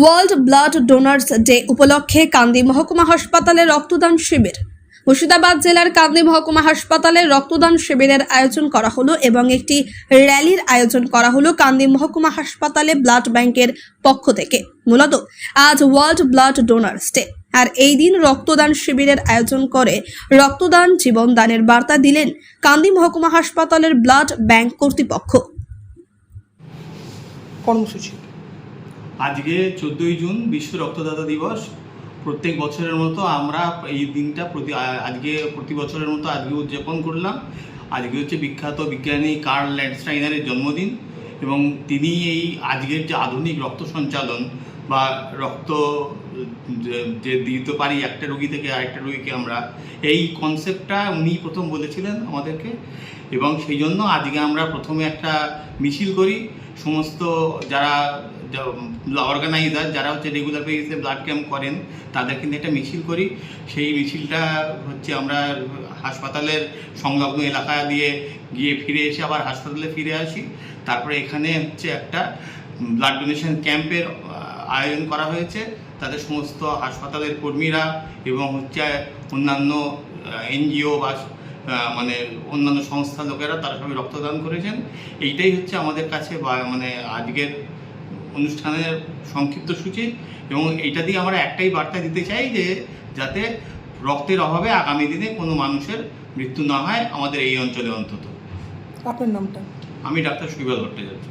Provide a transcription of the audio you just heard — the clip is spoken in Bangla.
ওয়ার্ল্ড ব্লাড ডোনার্স ডে উপলক্ষে কান্দি মহকুমা হাসপাতালে রক্তদান শিবির। মুর্শিদাবাদ জেলার কান্দি মহকুমা হাসপাতালে রক্তদান শিবিরের আয়োজন করা হলো এবং একটি র্যালির আয়োজন করা হলো কান্দি মহকুমা হাসপাতালে ব্লাড ব্যাংকের পক্ষ থেকে। মূলত আজ ওয়ার্ল্ড ব্লাড ডোনার্স ডে, আর এই দিন রক্তদান শিবিরের আয়োজন করে রক্তদান জীবনদানের বার্তা দিলেন কান্দি মহকুমা হাসপাতালের ব্লাড ব্যাংক কর্তৃপক্ষ। কর্মসূচি আজকে 14ই জুন বিশ্ব রক্তদাতা দিবস। প্রত্যেক বছরের মতো আমরা এই দিনটা প্রতি বছরের মতো আজকে উদযাপন করলাম। আজকে হচ্ছে বিখ্যাত বিজ্ঞানী কার্ল ল্যান্ডস্টাইনারের জন্মদিন এবং তিনি এই আজকের যে আধুনিক রক্ত সঞ্চালন বা রক্ত যে দিতে পারি একটা রোগী থেকে আরেকটা রোগীকে, আমরা এই কনসেপ্টটা উনি প্রথম বলেছিলেন আমাদেরকে। এবং সেই জন্য আজকে আমরা প্রথমে একটা মিছিল করি, সমস্ত যারা অর্গানাইজার যারা হচ্ছে রেগুলার বেসিসে ব্লাড ক্যাম্প করেন তাদেরকে নিয়ে একটা মিছিল করি। সেই মিছিলটা হচ্ছে আমরা হাসপাতালের সংলগ্ন এলাকা দিয়ে গিয়ে ফিরে এসে আবার হাসপাতালে ফিরে আসি। তারপরে এখানে হচ্ছে একটা ব্লাড ডোনেশন ক্যাম্পের আয়োজন করা হয়েছে। তাদের সমস্ত হাসপাতালের কর্মীরা এবং হচ্ছে অন্যান্য এনজিও বা মানে অন্যান্য সংস্থার লোকেরা তারা সবাই রক্তদান করেছেন। এইটাই হচ্ছে আমাদের কাছে মানে আজকের অনুষ্ঠানের সংক্ষিপ্ত সূচি। এবং এইটা দিয়ে আমরা একটাই বার্তা দিতে চাই যে যাতে রক্তের অভাবে আগামী দিনে কোনো মানুষের মৃত্যু না হয় আমাদের এই অঞ্চলে অন্তত। আপনার নামটা? আমি ডাক্তার শৈবাল ভট্টাচার্য।